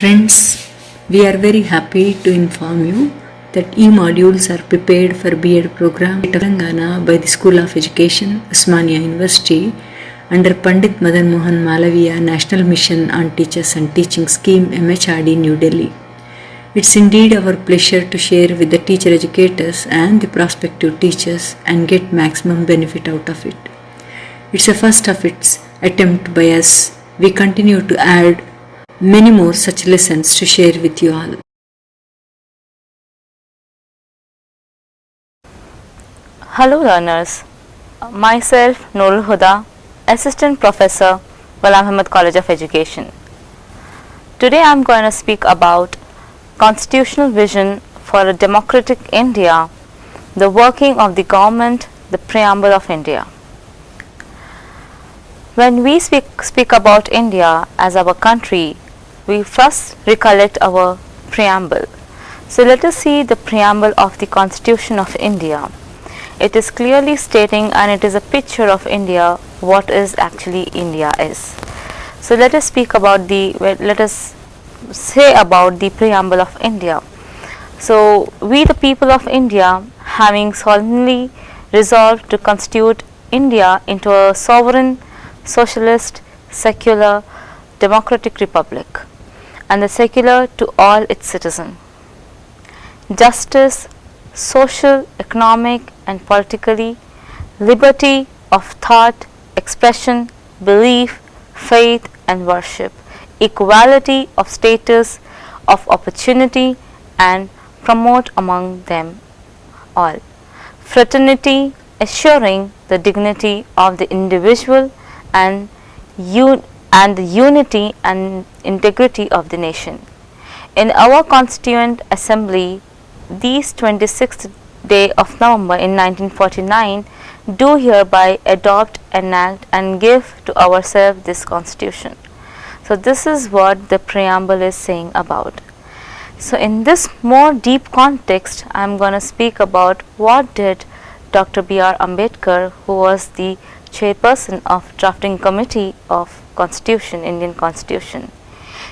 Friends, we are very happy to inform you that e-modules are prepared for B.Ed program at Telangana by the School of Education, Osmania University under Pandit Madan Mohan Malaviya National Mission on Teachers and Teaching Scheme MHRD New Delhi. It's indeed our pleasure to share with the teacher educators and the prospective teachers and get maximum benefit out of it. It's a first of its attempt by us. We continue to add many more such lessons to share with you all. Hello learners, myself Noor Huda, Assistant Professor, Ghulam Ahmed College of Education. Today I am going to speak about Constitutional Vision for a Democratic India, the working of the government, the Preamble of India. When we speak about India as our country, we first recollect our preamble. So let us see the preamble of the Constitution of India. It is clearly stating, and it is a picture of India, what is actually India is. So let us say about the preamble of India. So we the people of India, having solemnly resolved to constitute India into a sovereign, socialist, secular, democratic republic, and the secular to all its citizens. Justice, social, economic and politically, liberty of thought, expression, belief, faith and worship, equality of status, of opportunity and promote among them all. Fraternity, assuring the dignity of the individual and the unity and integrity of the nation. In our Constituent Assembly, these 26th day of November in 1949, do hereby adopt, enact and give to ourselves this Constitution. So this is what the preamble is saying about. So in this more deep context, I am going to speak about what did Dr. B.R. Ambedkar, who was the chairperson of drafting committee of Constitution, Indian Constitution.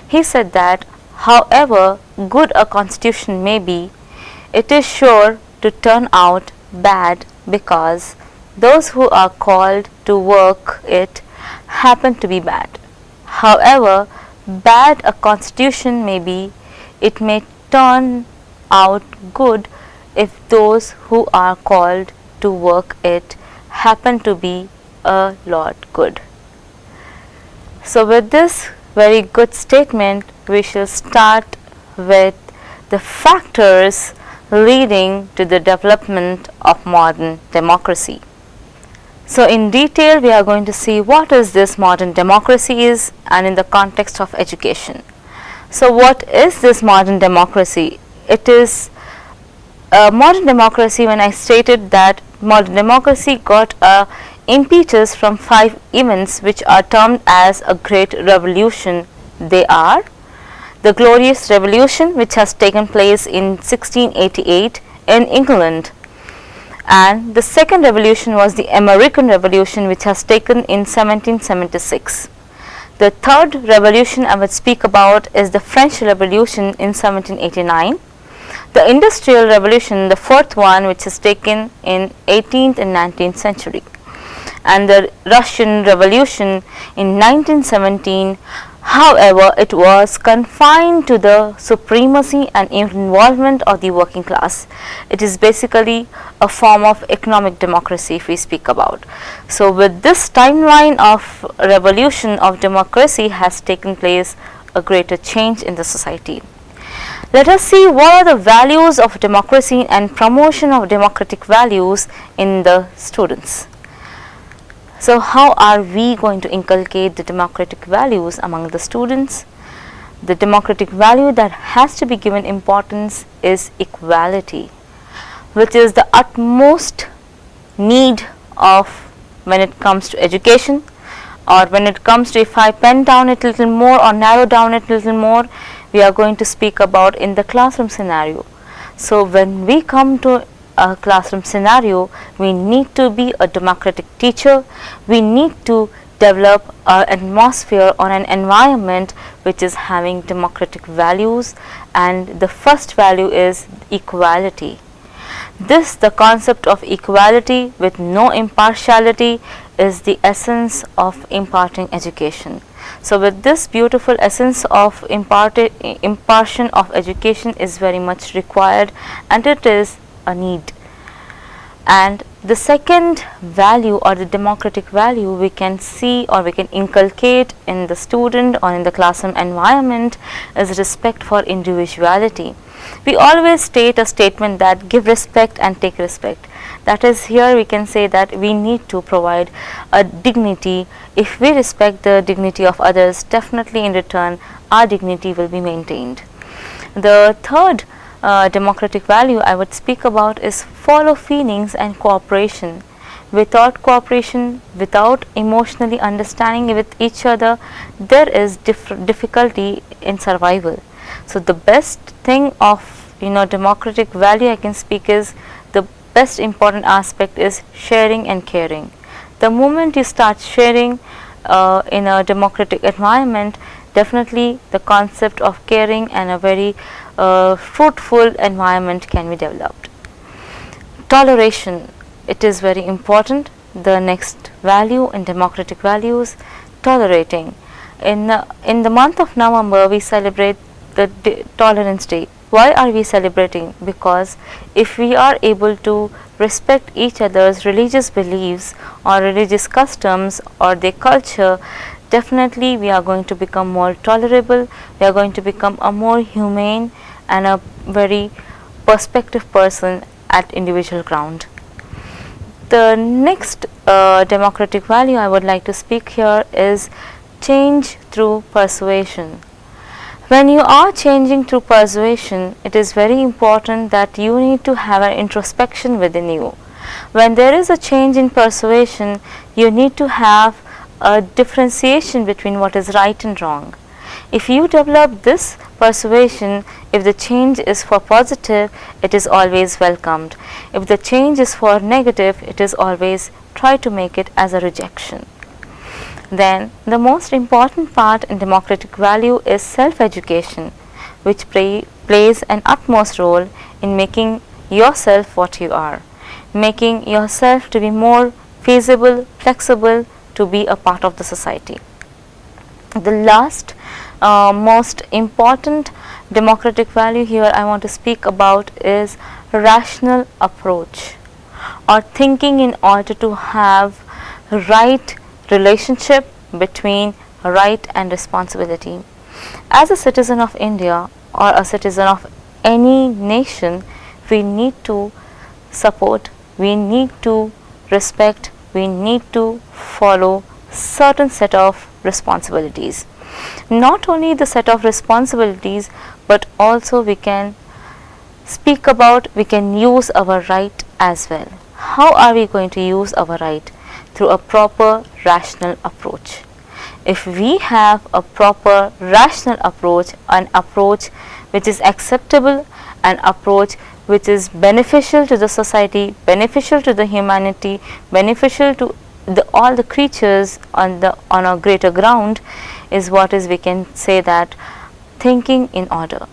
He said that however good a constitution may be, it is sure to turn out bad because those who are called to work it happen to be bad. However bad a constitution may be, it may turn out good if those who are called to work it happen to be a lot good. So with this very good statement, we shall start with the factors leading to the development of modern democracy. So in detail we are going to see what is this modern democracy is, and in the context of education. So what is this modern democracy? It is modern democracy, when I stated that modern democracy got a impetus from 5 events which are termed as a great revolution. They are the Glorious Revolution, which has taken place in 1688 in England, and the second revolution was the American Revolution, which has taken in 1776. The third revolution I would speak about is the French Revolution in 1789. The Industrial Revolution, the fourth one, which is taken in 18th and 19th century, and the Russian Revolution in 1917. However, it was confined to the supremacy and involvement of the working class. It is basically a form of economic democracy if we speak about. So with this timeline of revolution of democracy has taken place a greater change in the society. Let us see what are the values of democracy and promotion of democratic values in the students. So how are we going to inculcate the democratic values among the students? The democratic value that has to be given importance is equality, which is the utmost need of when it comes to education, or when it comes to, if I pen down it a little more or narrow down it a little more, we are going to speak about in the classroom scenario. So when we come to a classroom scenario, we need to be a democratic teacher. We need to develop an atmosphere or an environment which is having democratic values, and the first value is equality. This, the concept of equality with no impartiality, is the essence of imparting education. So with this beautiful essence of impartation of education is very much required, and it is a need. And the second value, or the democratic value, we can see or we can inculcate in the student or in the classroom environment is respect for individuality. We always state a statement that give respect and take respect. That is, here we can say that we need to provide a dignity. If we respect the dignity of others, definitely in return our dignity will be maintained. The third democratic value I would speak about is follow feelings and cooperation. Without cooperation, without emotionally understanding with each other, there is difficulty in survival. So the best thing of democratic value I can speak is, the best important aspect is sharing and caring. The moment you start sharing in a democratic environment, definitely the concept of caring and a very fruitful environment can be developed. Toleration, it is very important. The next value in democratic values, tolerating. In the month of November, we celebrate the Tolerance Day. Why are we celebrating? Because if we are able to respect each other's religious beliefs or religious customs or their culture, definitely we are going to become more tolerable, we are going to become a more humane and a very perspective person at individual ground. The next democratic value I would like to speak here is change through persuasion. When you are changing through persuasion, it is very important that you need to have an introspection within you. When there is a change in persuasion, you need to have a differentiation between what is right and wrong. If you develop this persuasion, if the change is for positive, it is always welcomed. If the change is for negative, it is always try to make it as a rejection. Then the most important part in democratic value is self-education, which plays an utmost role in making yourself what you are, making yourself to be more feasible, flexible, to be a part of the society. The last most important democratic value here I want to speak about is rational approach, or thinking in order to have right relationship between right and responsibility. As a citizen of India or a citizen of any nation, we need to support, we need to respect, we need to follow certain set of responsibilities. Not only the set of responsibilities, but also we can speak about, we can use our right as well. How are we going to use our right? Through a proper rational approach. If we have a proper rational approach, an approach which is acceptable, an approach which is beneficial to the society, beneficial to the humanity, beneficial to all the creatures on a greater ground, is what is we can say that thinking in order.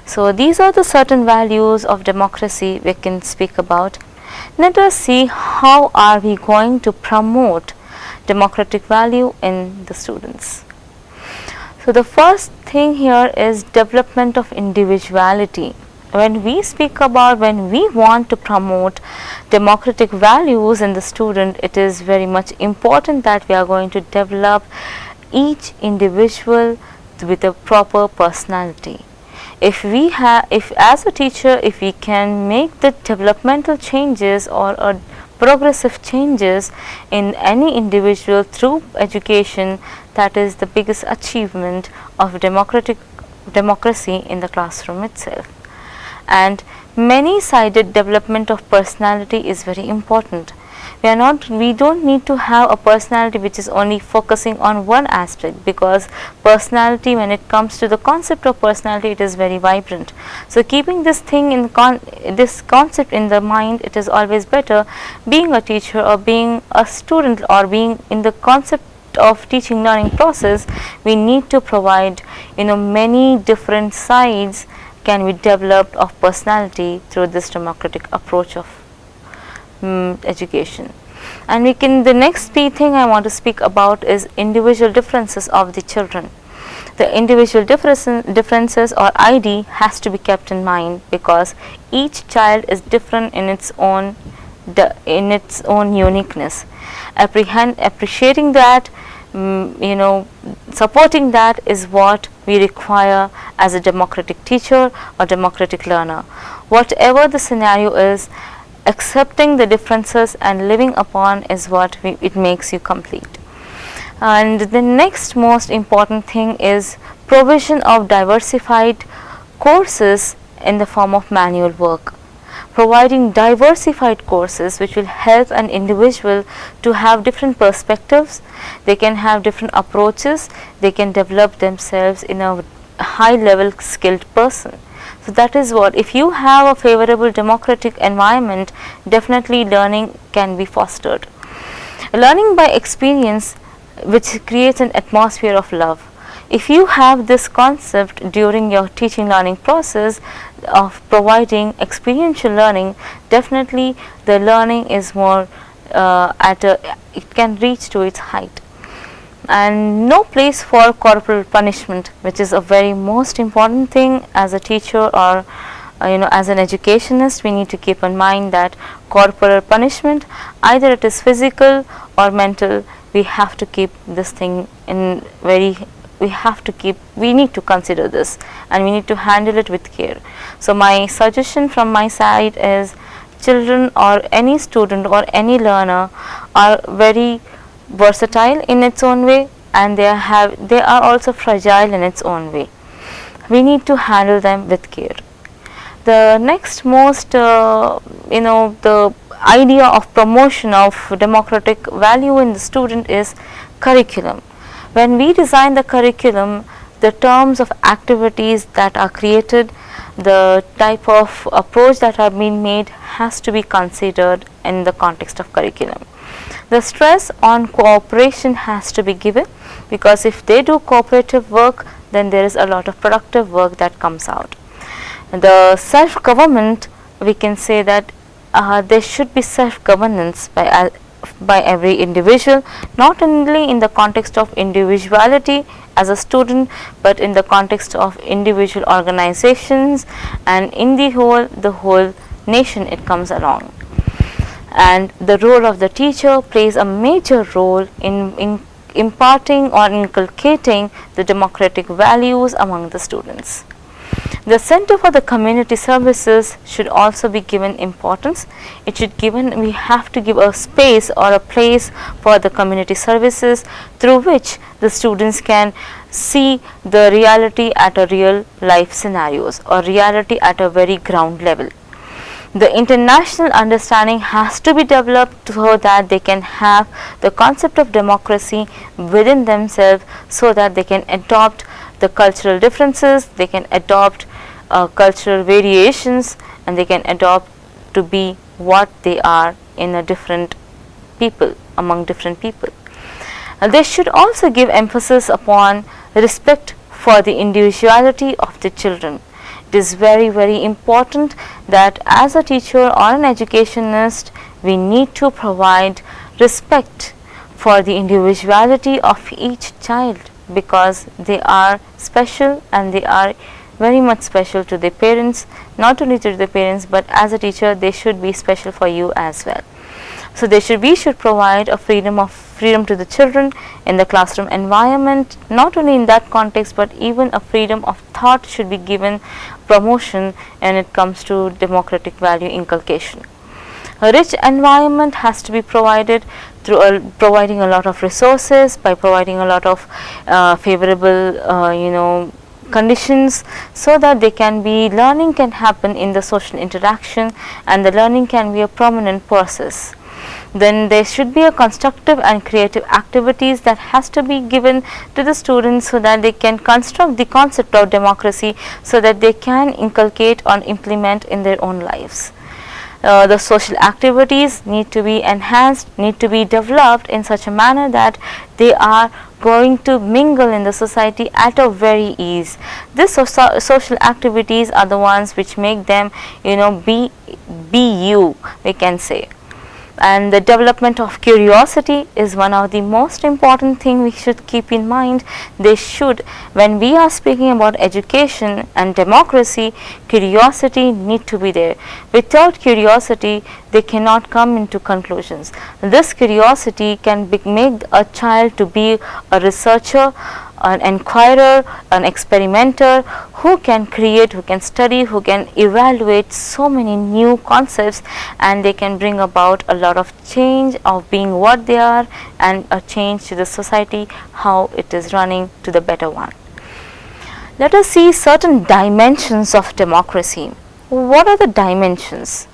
So these are the certain values of democracy we can speak about. Let us see how are we going to promote democratic value in the students. So the first thing here is development of individuality. When we speak about, when we want to promote democratic values in the student, it is very much important that we are going to develop each individual with a proper personality. If as a teacher, if we can make the developmental changes or progressive changes in any individual through education, that is the biggest achievement of democracy in the classroom itself. And many-sided development of personality is very important. We don't need to have a personality which is only focusing on one aspect, because personality, when it comes to the concept of personality, it is very vibrant. So keeping this thing in this concept in the mind, it is always better being a teacher or being a student or being in the concept concept of teaching learning process, we need to provide many different sides can be developed of personality through this democratic approach of education. And the next key thing I want to speak about is individual differences of the children. The individual differences or ID has to be kept in mind, because each child is different in its own uniqueness. Appreciating that, supporting that is what we require as a democratic teacher or democratic learner. Whatever the scenario is, accepting the differences and living upon is what it makes you complete. And the next most important thing is provision of diversified courses in the form of manual work. Providing diversified courses which will help an individual to have different perspectives, they can have different approaches, they can develop themselves in a high level skilled person. So that is what, if you have a favorable democratic environment, definitely learning can be fostered. Learning by experience, which creates an atmosphere of love. If you have this concept during your teaching learning process of providing experiential learning, definitely the learning is more it can reach to its height. And no place for corporal punishment, which is a very most important thing as a teacher or as an educationist. We need to keep in mind that corporal punishment, either it is physical or mental, we have to keep this thing in we need to consider this, and we need to handle it with care. So my suggestion from my side is, children or any student or any learner are very versatile in its own way, and they are also fragile in its own way. We need to handle them with care. The next most the idea of promotion of democratic value in the student is curriculum. When we design the curriculum, the terms of activities that are created, the type of approach that are being made has to be considered in the context of curriculum. The stress on cooperation has to be given, because if they do cooperative work, then there is a lot of productive work that comes out. The self-government, we can say that there should be self-governance by every individual, not only in the context of individuality as a student, but in the context of individual organizations, and in the whole nation it comes along. And the role of the teacher plays a major role in imparting or inculcating the democratic values among the students. The Center for the Community Services should also be given importance. We have to give a space or a place for the community services, through which the students can see the reality at a real life scenarios, or reality at a very ground level. The international understanding has to be developed so that they can have the concept of democracy within themselves, so that they can adopt the cultural differences, they can adopt cultural variations, and they can adopt to be what they are in a different people, among different people. They should also give emphasis upon respect for the individuality of the children. It is very, very important that as a teacher or an educationist, we need to provide respect for the individuality of each child, because they are special, and they are very much special to their parents. Not only to their parents, but as a teacher they should be special for you as well. So we should provide a freedom to the children in the classroom environment. Not only in that context, but even a freedom of thought should be given promotion when it comes to democratic value inculcation. A rich environment has to be provided through providing a lot of resources, by providing a lot of favorable conditions, so that learning can happen in the social interaction, and the learning can be a prominent process. Then there should be a constructive and creative activities that has to be given to the students, so that they can construct the concept of democracy, so that they can inculcate or implement in their own lives. The social activities need to be enhanced, need to be developed in such a manner that they are going to mingle in the society at a very ease. These social activities are the ones which make them, be you, we can say. And the development of curiosity is one of the most important thing we should keep in mind. They should, when we are speaking about education and democracy, curiosity need to be there. Without curiosity, they cannot come into conclusions. This curiosity can make a child to be a researcher, an inquirer, an experimenter, who can create, who can study, who can evaluate so many new concepts, and they can bring about a lot of change of being what they are, and a change to the society, how it is running to the better one. Let us see certain dimensions of democracy. What are the dimensions?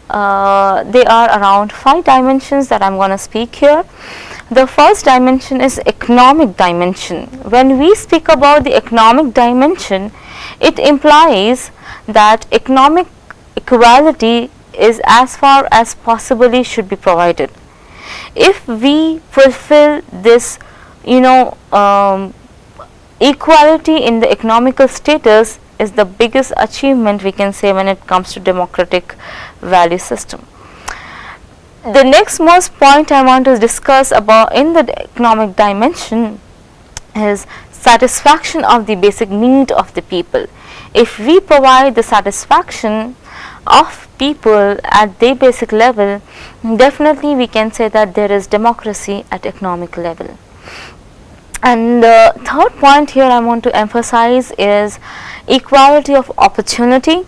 They are around 5 dimensions that I am going to speak here. The first dimension is economic dimension. When we speak about the economic dimension, it implies that economic equality is as far as possibly should be provided. If we fulfill this, equality in the economical status is the biggest achievement we can say when it comes to democratic value system. The next most point I want to discuss about in the economic dimension is satisfaction of the basic need of the people. If we provide the satisfaction of people at their basic level, definitely we can say that there is democracy at economic level. And the third point here I want to emphasize is equality of opportunity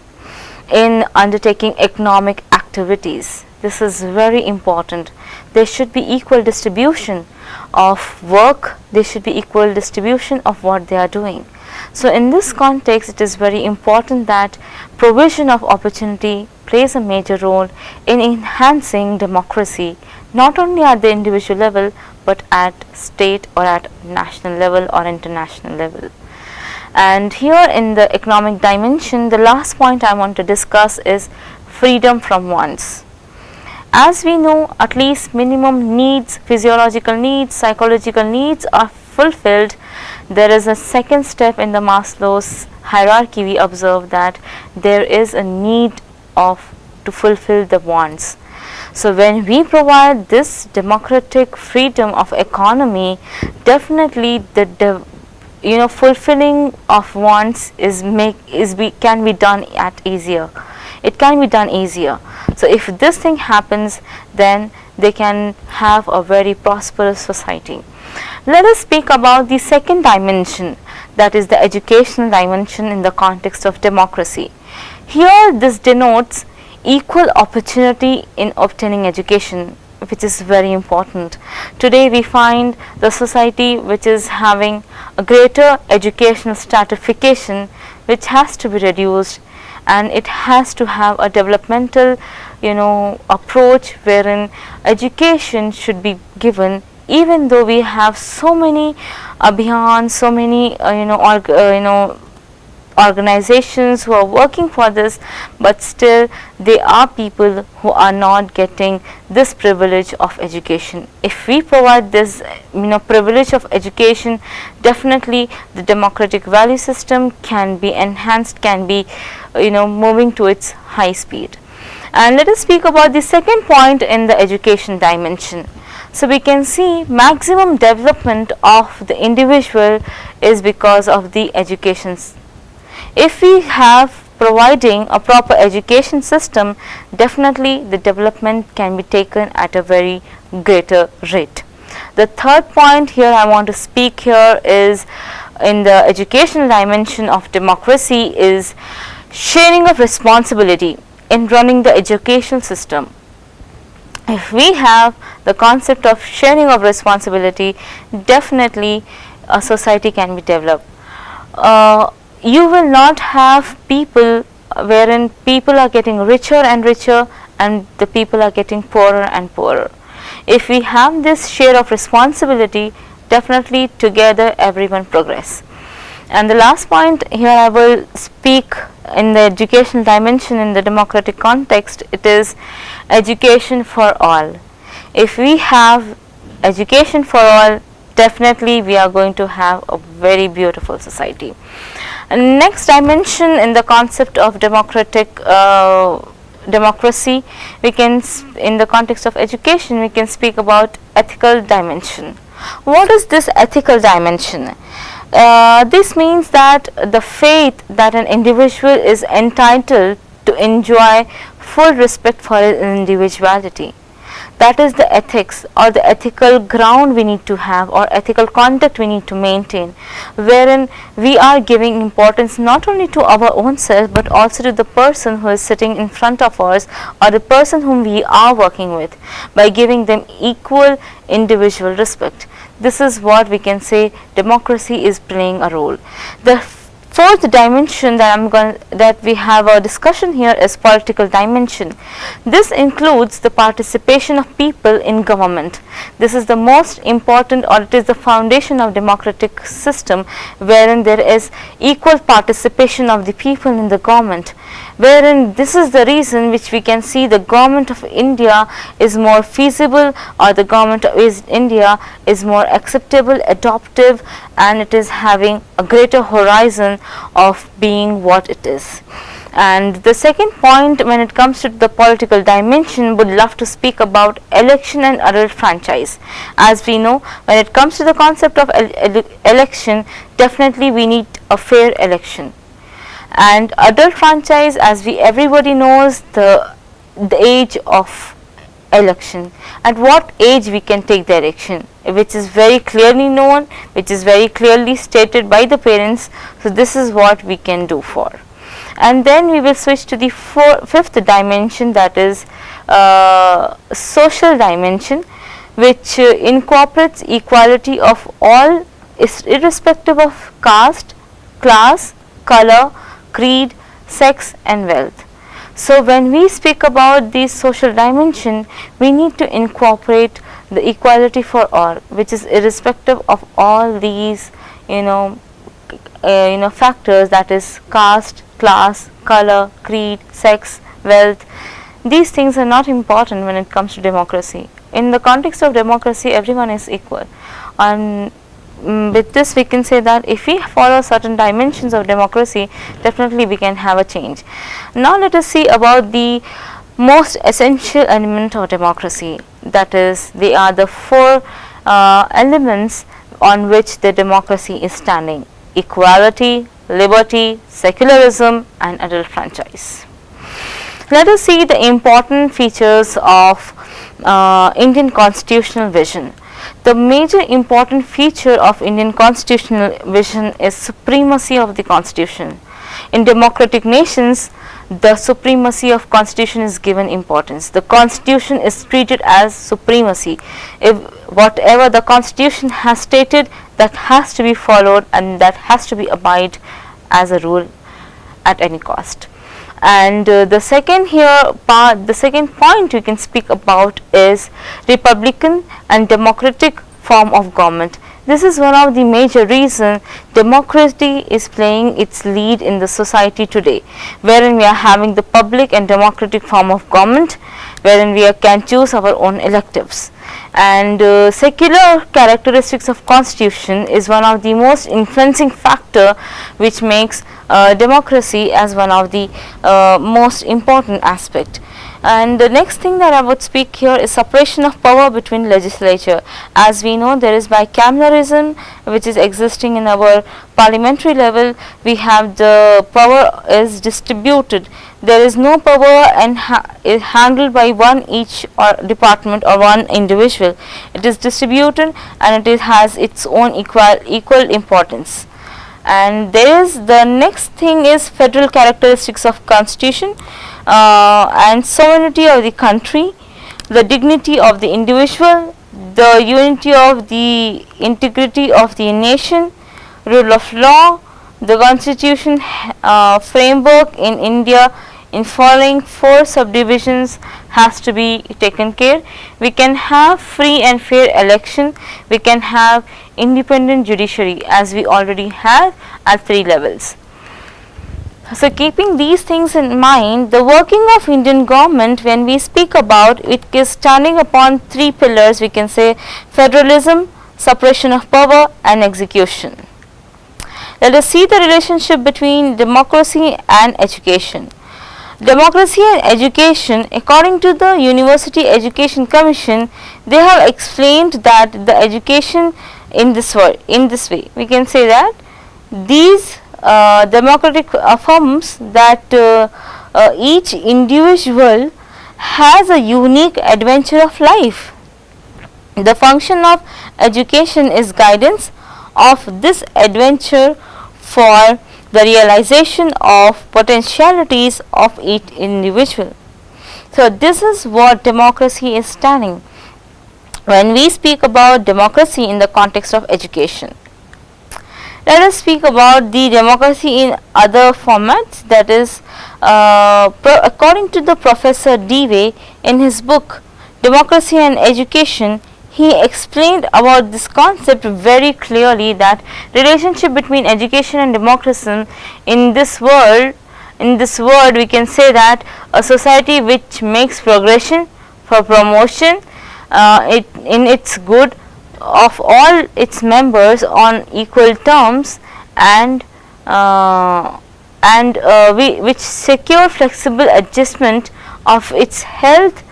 in undertaking economic activities. This is very important. There should be equal distribution of work, there should be equal distribution of what they are doing. So in this context, it is very important that provision of opportunity plays a major role in enhancing democracy, not only at the individual level but at state or at national level or international level. And here in the economic dimension, the last point I want to discuss is freedom from wants. As we know, at least minimum needs, physiological needs, psychological needs are fulfilled. There is a second step in the Maslow's hierarchy. We observe that there is a need to fulfill the wants. So when we provide this democratic freedom of economy, definitely the fulfilling of wants can be done at easier. It can be done easier. So if this thing happens, then they can have a very prosperous society. Let us speak about the second dimension, that is the educational dimension in the context of democracy. Here this denotes equal opportunity in obtaining education, which is very important. Today we find the society which is having a greater educational stratification, which has to be reduced, and it has to have a developmental approach wherein education should be given. Even though we have so many abhiyans, so many organizations who are working for this, but still there are people who are not getting this privilege of education. If we provide this privilege of education, definitely the democratic value system can be enhanced, can be moving to its high speed. And let us speak about the second point in the education dimension. So we can see maximum development of the individual is because of the education. If we have providing a proper education system, definitely the development can be taken at a very greater rate. The third point here I want to speak here is in the educational dimension of democracy is sharing of responsibility in running the education system. If we have the concept of sharing of responsibility, definitely a society can be developed. You will not have people wherein people are getting richer and richer and the people are getting poorer and poorer. If we have this share of responsibility, definitely together everyone progress. And the last point here I will speak in the educational dimension, in the democratic context, it is education for all. If we have education for all, definitely we are going to have a very beautiful society. And next dimension in the concept of democracy, we can, in the context of education, we can speak about ethical dimension. What is this ethical dimension? This means that the faith that an individual is entitled to enjoy full respect for his individuality. That is the ethics, or the ethical ground we need to have, or ethical conduct we need to maintain, wherein we are giving importance not only to our own self, but also to the person who is sitting in front of us, or the person whom we are working with, by giving them equal individual respect. This is what we can say democracy is playing a role. The fourth dimension that we have a discussion here is political dimension. This includes the participation of people in government. This is the most important, or it is the foundation of democratic system, wherein there is equal participation of the people in the government, wherein this is the reason which we can see the government of India is more feasible, or the government of India is more acceptable, adoptive, and it is having a greater horizon of being what it is. And the second point, when it comes to the political dimension, would love to speak about election and adult franchise. As we know, when it comes to the concept of election, definitely we need a fair election. And adult franchise, as everybody knows, the age of election, at what age we can take the election, which is very clearly known, which is very clearly stated by the parents. So this is what we can do for. And then we will switch to the fifth dimension, that is social dimension, which incorporates equality of all, irrespective of caste, class, color, creed, sex and wealth. So when we speak about this social dimension, we need to incorporate the equality for all, which is irrespective of all these factors, that is caste, class, color, creed, sex, wealth. These things are not important when it comes to democracy. In the context of democracy, everyone is equal, and with this we can say that if we follow certain dimensions of democracy, definitely we can have a change. Now let us see about the most essential element of democracy, that is, they are the four elements on which the democracy is standing: equality, liberty, secularism and adult franchise. Let us see the important features of Indian constitutional vision. The major important feature of Indian constitutional vision is supremacy of the constitution. In democratic nations, the supremacy of constitution is given importance. The constitution is treated as supremacy. If whatever the constitution has stated, that has to be followed, and that has to be abide as a rule at any cost. And the second point we can speak about is republican and democratic form of government. This is one of the major reasons democracy is playing its lead in the society today, wherein we are having the public and democratic form of government, wherein we can choose our own electives. And secular characteristics of constitution is one of the most influencing factor which makes democracy as one of the most important aspect. And the next thing that I would speak here is separation of power between legislature. As we know, there is bicameralism which is existing in our parliamentary level. We have the power is distributed. There is no power and is handled by one each or department or one individual. It is distributed and it has its own equal importance. And there is the next thing is federal characteristics of constitution and sovereignty of the country, the dignity of the individual, the unity of the integrity of the nation, rule of law. The constitution framework in India in following four subdivisions has to be taken care. We can have free and fair election, we can have independent judiciary as we already have at 3 levels. So keeping these things in mind, the working of Indian government, when we speak about it, is standing upon three pillars, we can say: federalism, separation of power, and execution. Let us see the relationship between democracy and education. Democracy and education, according to the University Education Commission, they have explained that the education in this way, we can say that these democratic affirms that each individual has a unique adventure of life. The function of education is guidance of this adventure for the realization of potentialities of each individual. So this is what democracy is standing when we speak about democracy in the context of education. Let us speak about the democracy in other formats, that is according to the Professor Dewey in his book Democracy and Education, he explained about this concept very clearly, that relationship between education and democracy in this world, we can say that a society which makes progression for promotion in its good of all its members on equal terms, and which secure flexible adjustment of its health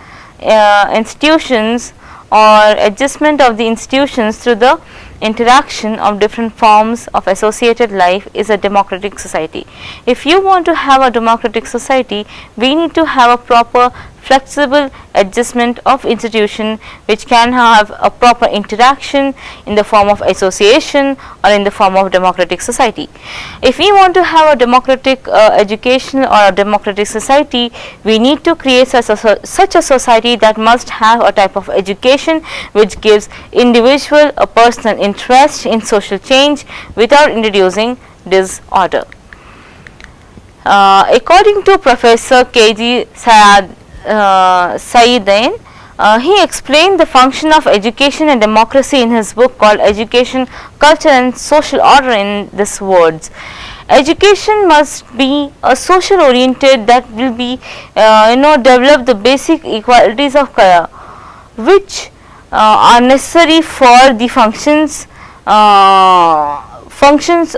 institutions, or adjustment of the institutions through the interaction of different forms of associated life, is a democratic society. If you want to have a democratic society, we need to have a proper flexible adjustment of institution which can have a proper interaction in the form of association or in the form of democratic society. If we want to have a democratic education or a democratic society, we need to create such a society that must have a type of education which gives individual a personal interest in social change without introducing disorder. According to Professor K.G. Saeedain, he explained the function of education and democracy in his book called Education, Culture and Social Order in these words. Education must be a social oriented that will be develop the basic equalities of which are necessary for the functions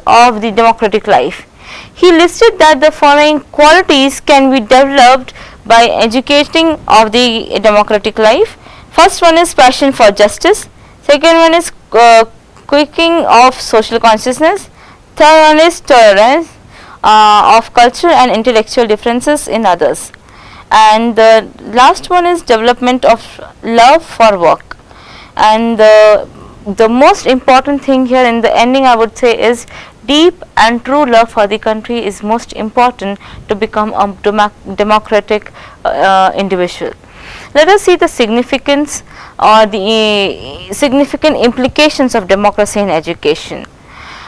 of the democratic life. He listed that the following qualities can be developed by educating of the democratic life. First one is passion for justice, second one is quickening of social consciousness, third one is tolerance of cultural and intellectual differences in others, and the last one is development of love for work. And the most important thing here in the ending, I would say, is deep and true love for the country is most important to become a democratic individual. Let us see the significance or the significant implications of democracy in education.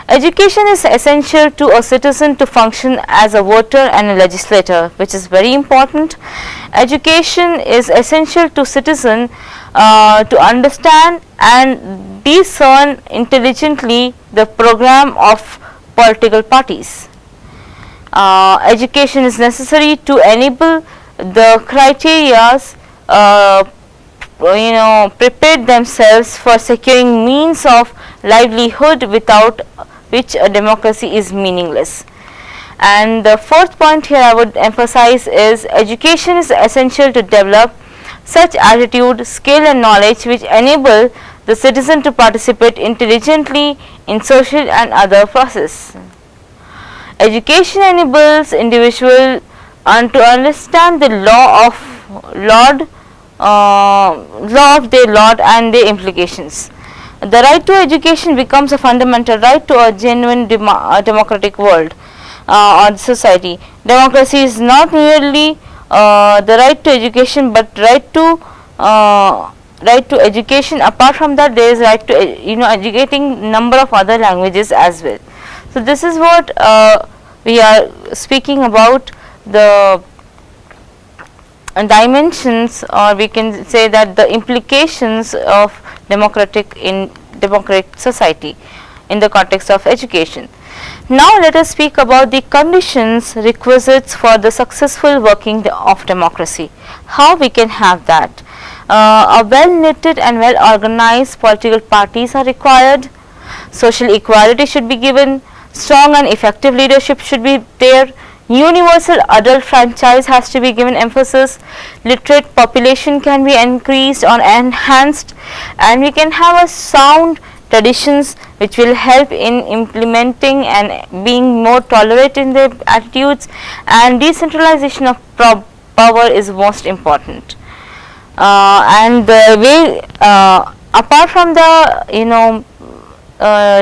Education is essential to a citizen to function as a voter and a legislator, which is very important. Education is essential to citizen to understand and discern intelligently the program of political parties. Education is necessary to enable the criteria prepare themselves for securing means of livelihood, without which a democracy is meaningless. And the fourth point here I would emphasize is education is essential to develop such attitude, skill and knowledge which enable the citizen to participate intelligently in social and other processes. Education enables individual to understand the law of their Lord and their implications. The right to education becomes a fundamental right to a genuine democratic world or society. Democracy is not merely the right to education, but right to education. Apart from that, there is right to educating number of other languages as well. So this is what we are speaking about, the dimensions, or we can say that the implications of democratic society in the context of education. Now let us speak about the conditions requisites for the successful working of democracy. How we can have that? A well knitted and well organized political parties are required. Social equality should be given. Strong and effective leadership should be there. Universal adult franchise has to be given emphasis. Literate population can be increased or enhanced, and we can have a sound traditions which will help in implementing and being more tolerant in their attitudes, and decentralization of power is most important. And the way apart from the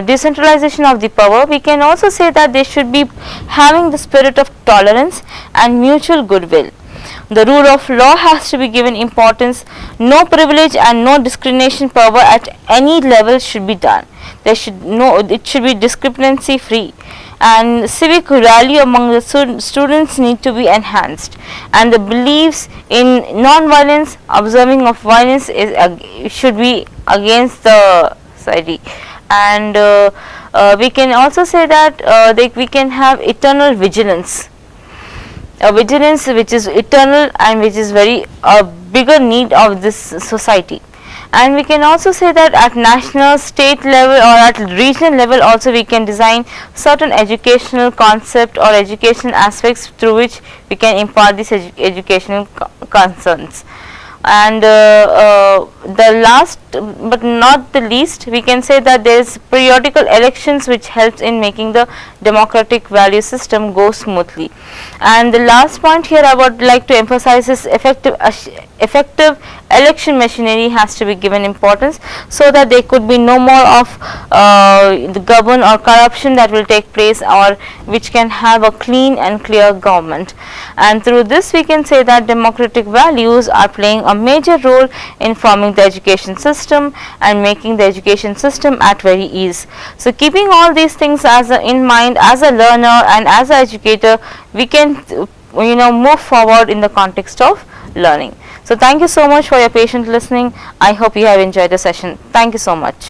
decentralization of the power, we can also say that they should be having the spirit of tolerance and mutual goodwill. The rule of law has to be given importance. No privilege and no discrimination power at any level should be done. It should be discrepancy free, and civic value among the students need to be enhanced, and the beliefs in non-violence, observing of violence should be against the society. And we can also say that we can have eternal vigilance, a vigilance which is eternal and which is very bigger need of this society. And we can also say that at national, state level or at regional level also we can design certain educational concept or educational aspects through which we can impart these educational concerns. And the last but not the least, we can say that there is periodical elections which helps in making the democratic value system go smoothly. And the last point here I would like to emphasize is effective election machinery has to be given importance, so that there could be no more of the govern or corruption that will take place, or which can have a clean and clear government. And through this we can say that democratic values are playing a major role in forming the education system and making the education system at very ease. So keeping all these things as in mind, as a learner and as an educator, we can move forward in the context of learning. So thank you so much for your patient listening. I hope you have enjoyed the session. Thank you so much.